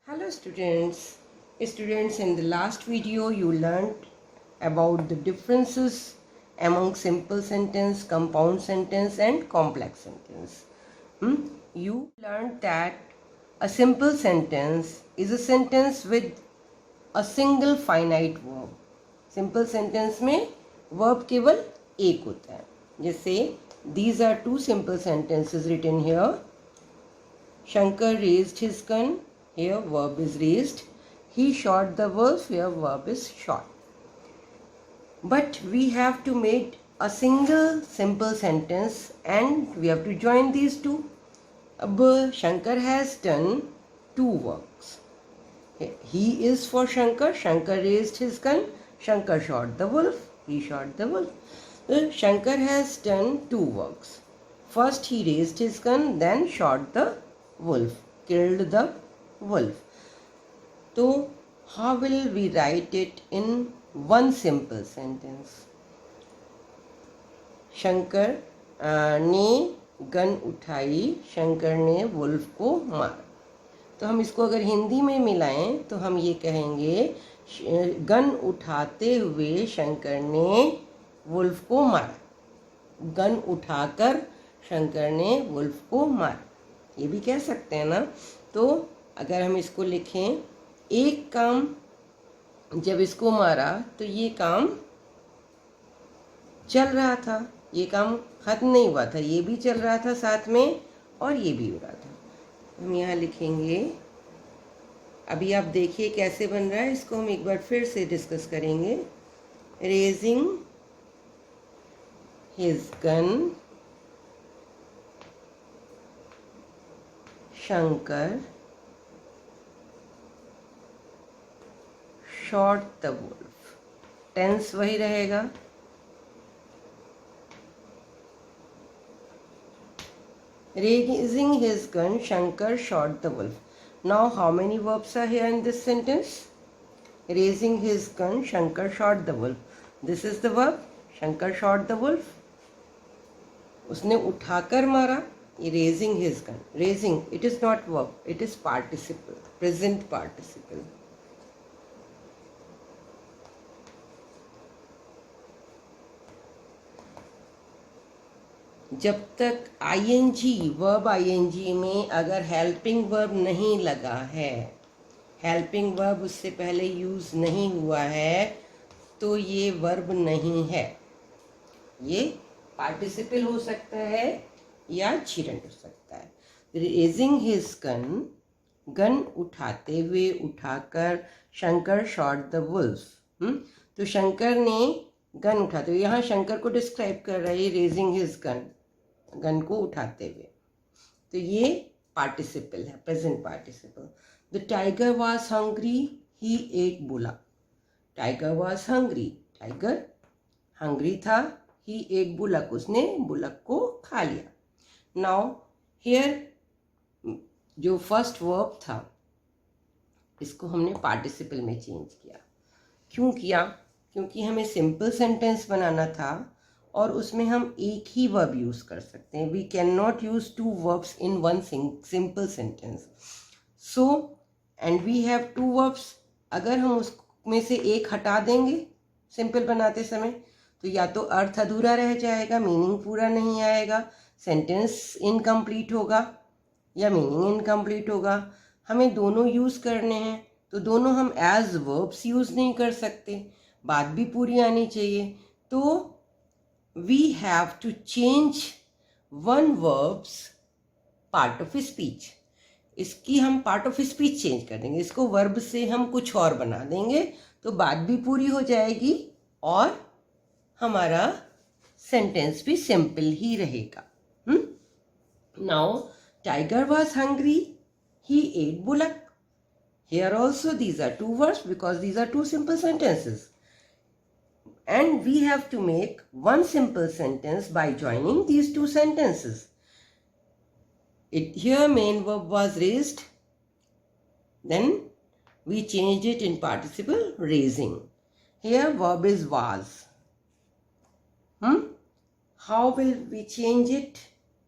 Hello students. Students, in the last video you learned about the differences among simple sentence, compound sentence and complex sentence. You learned that a simple sentence is a sentence with a single finite verb. Simple sentence में verb केवल एक होता है. जैसे these are two simple sentences written here. Shankar raised his gun. Here verb is raised. He shot the wolf. Here verb is shot. But we have to make a single simple sentence and we have to join these two. अब Shankar has done two works. He is for Shankar. Shankar raised his gun. Shankar shot the wolf. He shot the wolf. Shankar has done two works. First he raised his gun, then shot the wolf, killed the wolf. So how will we write it in one simple sentence? Shankar ने gun उठाई, शंकर ने wolf को मारा. तो हम इसको अगर हिंदी में मिलाएं तो हम ये कहेंगे गन उठाते हुए शंकर ने वुल्फ को मारा. गन उठाकर शंकर ने वुल्फ को मारा, ये भी कह सकते हैं ना. तो अगर हम इसको लिखें, एक काम जब इसको मारा तो ये काम चल रहा था, ये काम खत्म नहीं हुआ था, ये भी चल रहा था साथ में और ये भी हो रहा था. हम यहाँ लिखेंगे. अभी आप देखिए कैसे बन रहा है, इसको हम एक बार फिर से डिस्कस करेंगे. Raising his gun, Shankar shot the wolf. Tense वही रहेगा. Raising his gun, Shankar shot the wolf. Now how many verbs are here in this sentence? Raising his gun, Shankar shot the wolf. This is the verb. Shankar shot the wolf. उसने उठाकर मारा. Raising his gun. Raising, it is not verb, it is participle, present participle. जब तक ING verb ING में अगर helping verb नहीं लगा है, हेल्पिंग वर्ब उससे पहले यूज़ नहीं हुआ है, तो ये वर्ब नहीं है. ये पार्टिसिपल हो सकता है या छिरंड हो सकता है. रेजिंग हिज गन, गन उठाते हुए, उठाकर. Shankar shot the wolf. तो शंकर ने गन उठाते हुए, यहाँ शंकर को डिस्क्राइब कर रहा है रेजिंग हिज गन, गन को उठाते हुए. तो ये पार्टिसिपल है, present participle. The tiger was hungry, he ate bullock. Tiger was hungry, tiger hungry था. ही एट बुलक, उसने बुलक को खा लिया. नाउ हियर जो फर्स्ट वर्ब था इसको हमने पार्टिसिपल में चेंज किया. क्यों किया? क्योंकि हमें सिंपल सेंटेंस बनाना था और उसमें हम एक ही वर्ब यूज़ कर सकते हैं. We can not use two verbs in one simple sentence. So and we have two verbs. अगर हम उसमें से एक हटा देंगे सिंपल बनाते समय तो या तो अर्थ अधूरा रह जाएगा, मीनिंग पूरा नहीं आएगा, सेंटेंस इनकम्प्लीट होगा या मीनिंग इनकम्प्लीट होगा. हमें दोनों यूज़ करने हैं तो दोनों हम एज वर्ब्स यूज़ नहीं कर सकते, बात भी पूरी आनी चाहिए. तो we have to change one verb's part of speech. इसकी हम part of speech चेंज कर देंगे, इसको वर्ब से हम कुछ और बना देंगे तो बात भी पूरी हो जाएगी और हमारा सेंटेंस भी सिंपल ही रहेगा. Now tiger was hungry, he ate bullock. Here also these are two words because these are two simple sentences. And we have to make one simple sentence by joining these two sentences. Here main verb was raised, then we changed it in participle raising. Here verb is was. How will we change it?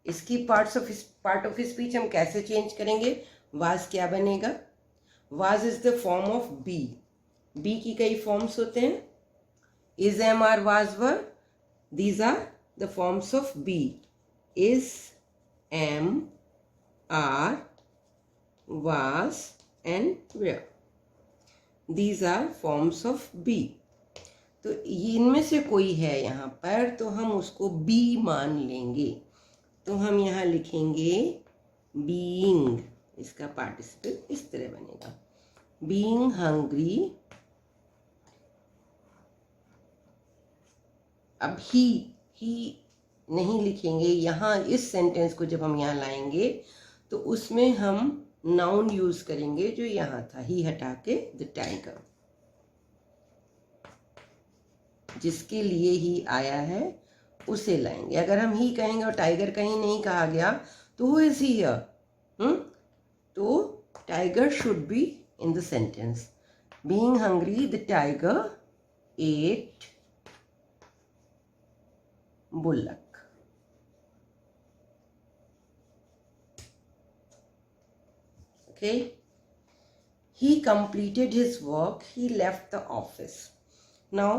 इसकी part of speech हम कैसे change करेंगे? was क्या बनेगा? Was is the form of be. Be की कई forms होते हैं. Is, am, are, was, were, these are the forms of be. Is, am, are, was and were. These are forms of be. तो इनमें से कोई है यहाँ पर तो हम उसको be मान लेंगे. तो हम यहाँ लिखेंगे being. इसका पार्टिसिपल इस तरह बनेगा, being hungry. अब ही नहीं लिखेंगे यहाँ. इस सेंटेंस को जब हम यहाँ लाएंगे तो उसमें हम नाउन यूज करेंगे जो यहाँ था, ही हटा के द टाइगर. जिसके लिए ही आया है उसे लाएंगे. अगर हम ही कहेंगे और टाइगर कहीं नहीं कहा गया तो हु इज हियर. तो tiger should be in the sentence. Being hungry the tiger ate bullock. Okay. He completed his work. He left the office. Now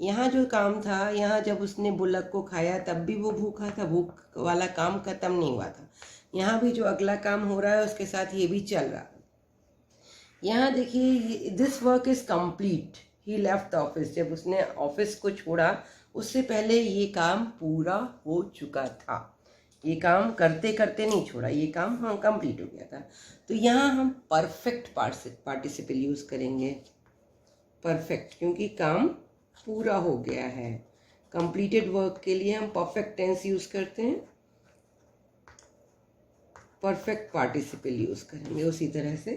यहाँ जो काम था, यहाँ जब उसने बुलक को खाया तब भी वो भूखा था. भूख वाला काम खत्म नहीं हुआ था. यहाँ भी जो अगला काम हो रहा है उसके साथ ये भी चल रहा है. यहाँ देखिए, this work is complete. He left the office. जब उसने ऑफिस को छोड़ा उससे पहले ये काम पूरा हो चुका था. ये काम करते करते नहीं छोड़ा, ये काम हाँ कंप्लीट हो गया था. तो यहाँ हम परफेक्ट पार्टिसिपल यूज़ करेंगे. परफेक्ट, क्योंकि काम पूरा हो गया है. कंप्लीटेड वर्क के लिए हम परफेक्ट टेंस यूज़ करते हैं. परफेक्ट पार्टिसिपल यूज़ करेंगे उसी तरह से.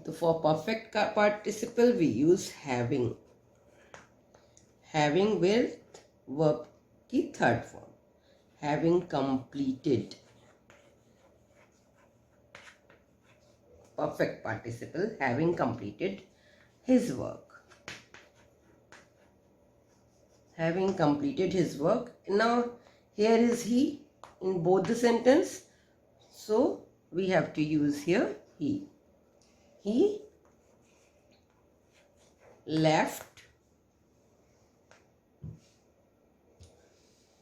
तो for perfect participle we use having. Having with verb की third form, having completed. Perfect participle, having completed his work. Having completed his work. Now here is he in both the sentence, so we have to use here he. He left.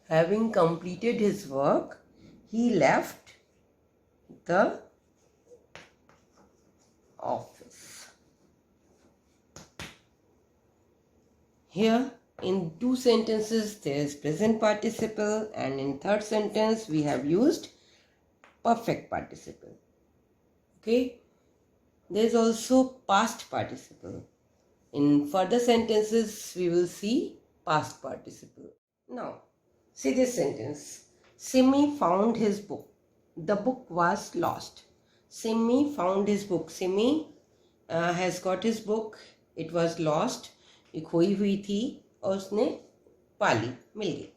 Having completed his work, he left the office. Here in two sentences there is present participle, and in third sentence we have used perfect participle. Okay, there is also past participle. In further sentences we will see past participle. Now see this sentence. Simmi found his book. The book was lost. Simmi found his book. Simmi has got his book. It was lost. ये खोई हुई थी और उसने पाली, मिल गई.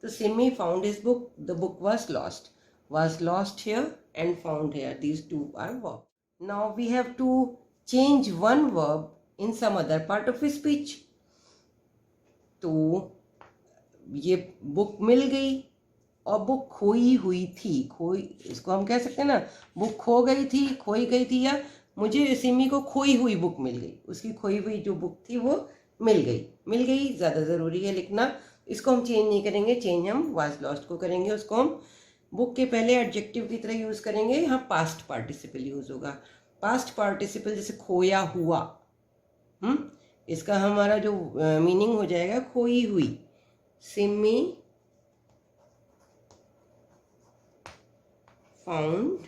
तो Simmi found his book. The book was lost. Was lost here and found here. These two are verbs. Now we have to change one verb in some other part of his speech. तो ये book मिल गई और book खोई हुई थी. खोई, इसको हम कह सकते हैं ना, बुक खो गई थी, खोई गई थी, या मुझे सिमी को खोई हुई बुक मिल गई. उसकी खोई हुई जो बुक थी वो मिल गई. मिल गई ज़्यादा ज़रूरी है लिखना. इसको हम चेंज नहीं करेंगे. चेंज हम वाज लॉस्ट को करेंगे. उसको हम बुक के पहले एडजेक्टिव की तरह यूज़ करेंगे. यहाँ पास्ट पार्टिसिपल यूज़ होगा. पास्ट पार्टिसिपल जैसे खोया हुआ, इसका हमारा जो मीनिंग हो जाएगा खोई हुई. Simmi found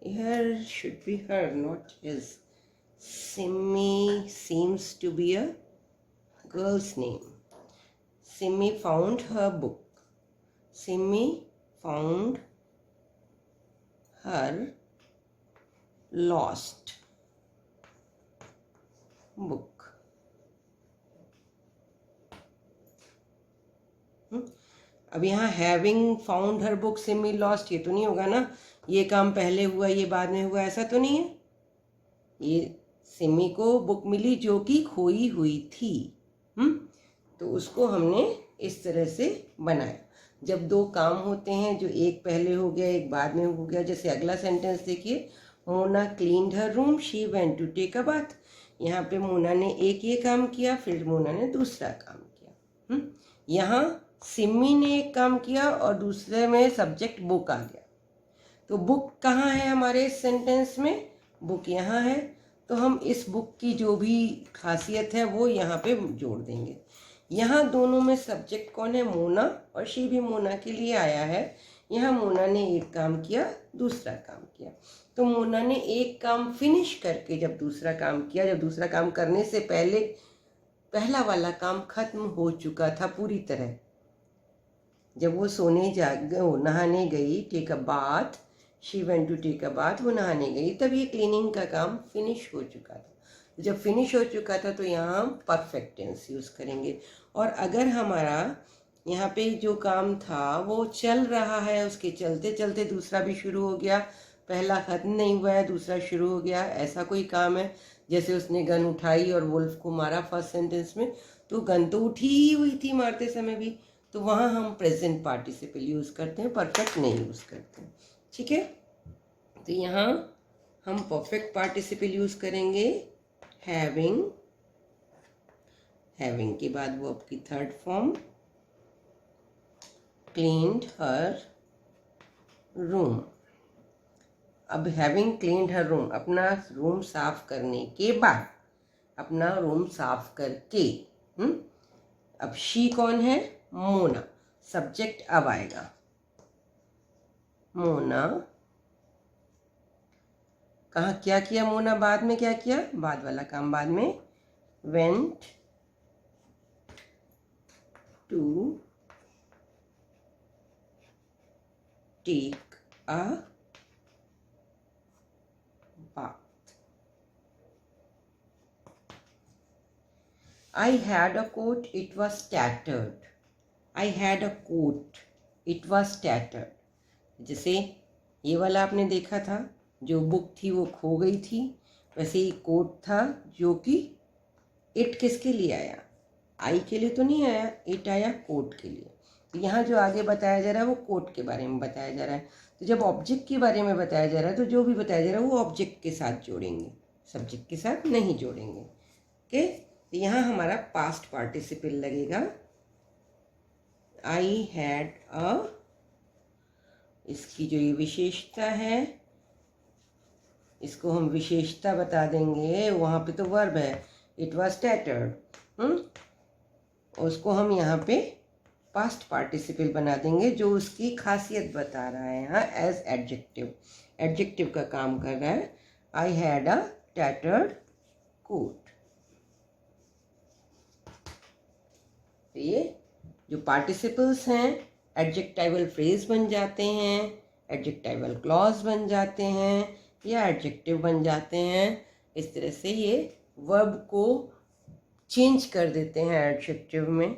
here should be her, not his. Simmi seems to be a girl's name. Simmi found her book. Simmi found her lost book. अब यहाँ having found her book Simi lost, ये तो नहीं होगा ना. ये काम पहले हुआ ये बाद में हुआ, ऐसा तो नहीं है. ये सिमी को बुक मिली जो कि खोई हुई थी. तो उसको हमने इस तरह से बनाया. जब दो काम होते हैं, जो एक पहले हो गया एक बाद में हो गया, जैसे अगला सेंटेंस देखिए, Mona cleaned her room, she went to take a bath. यहाँ पे मोना ने एक ये काम किया, फिर मोना ने दूसरा काम किया। यहाँ सिमी ने एक काम किया और दूसरे में सब्जेक्ट बुक आ गया। तो बुक कहाँ है हमारे इस सेंटेंस में? बुक यहाँ है। तो हम इस बुक की जो भी खासियत है वो यहाँ पे जोड़ देंगे। यहाँ दोनों में सब्जेक्ट कौन है? मोना, और शी भी मोना के लिए आया है। यहाँ मोना ने एक काम किया, दूसरा काम किया। तो मोना ने एक काम फिनिश करके जब दूसरा काम किया, जब दूसरा काम करने से पहले पहला वाला काम खत्म हो चुका था पूरी तरह। जब वो नहाने गई, take a bath, she went to take a bath, वो नहाने गई, तब ये क्लीनिंग का काम फिनिश हो चुका था। तो जब फिनिश हो चुका था तो यहाँ हम परफेक्ट टेंस यूज़ करेंगे। और अगर हमारा यहाँ पे जो काम था वो चल रहा है, उसके चलते चलते दूसरा भी शुरू हो गया, पहला ख़त्म नहीं हुआ है दूसरा शुरू हो गया, ऐसा कोई काम है, जैसे उसने गन उठाई और वुल्फ को मारा फर्स्ट सेंटेंस में, तो गन तो उठी ही हुई थी मारते समय भी, तो वहाँ हम प्रेजेंट पार्टिसिपल यूज़ करते हैं, परफेक्ट नहीं यूज़ करते हैं। ठीक है, तो यहाँ हम परफेक्ट पार्टिसिपल यूज़ करेंगे हैविंग। हैविंग के बाद वो आपकी third form, cleaned her room. अब हैविंग क्लीन्ड हर रूम, अपना रूम साफ करने के बाद, अपना रूम साफ करके। अब शी कौन है? मोना। सब्जेक्ट अब आएगा, मोना कहाँ क्या किया मोना, बाद में क्या किया, बाद वाला काम बाद में, went to take a bath. I had a coat, it was tattered. I had a coat, it was tattered. जैसे ये वाला आपने देखा था, जो बुक थी वो खो गई थी, वैसे ही कोट था जो कि इट किसके लिए आया? आई के लिए तो नहीं आया, इट आया कोट के लिए। तो यहाँ जो आगे बताया जा रहा है वो कोट के बारे में बताया जा रहा है। तो जब ऑब्जेक्ट के बारे में बताया जा रहा है तो जो भी बताया जा रहा है वो ऑब्जेक्ट के साथ जोड़ेंगे, सब्जेक्ट के साथ नहीं जोड़ेंगे। ओके, तो यहाँ हमारा पास्ट पार्टिसिपल लगेगा, आई हैड अ, इसकी जो ये विशेषता है इसको हम विशेषता बता देंगे, वहाँ पे तो वर्ब है, इट वॉज टैटर्ड, उसको हम यहाँ पे पास्ट पार्टिसिपल बना देंगे, जो उसकी खासियत बता रहा है यहाँ एज एडजेक्टिव, एडजेक्टिव का काम कर रहा है। I had a tattered coat. तो ये जो पार्टिसिपल्स हैं एडजेक्टिवल फ्रेज बन जाते हैं, एडजेक्टिवल क्लॉज बन जाते हैं, या एडजेक्टिव बन जाते हैं। इस तरह से ये वर्ब को चेंज कर देते हैं एडजेक्टिव में,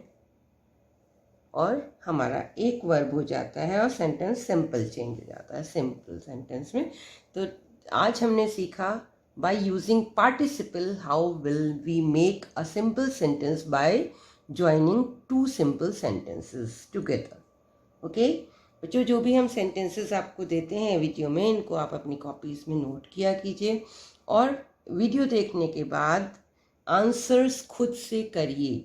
और हमारा एक वर्ब हो जाता है और सेंटेंस सिंपल चेंज हो जाता है सिंपल सेंटेंस में। तो आज हमने सीखा by using participle how will we make a simple sentence by joining two simple sentences together. Okay बच्चों, जो भी हम सेंटेंसेस आपको देते हैं वीडियो में, इनको आप अपनी कॉपीज़ में नोट किया कीजिए, और वीडियो देखने के बाद आंसर्स खुद से करिए,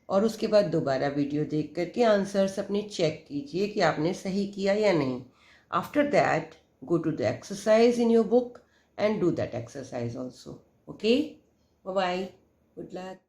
और उसके बाद दोबारा वीडियो देख करके आंसर्स अपने चेक कीजिए कि आपने सही किया या नहीं। After that go to the exercise in your book and do that exercise also. Okay, bye bye, good luck.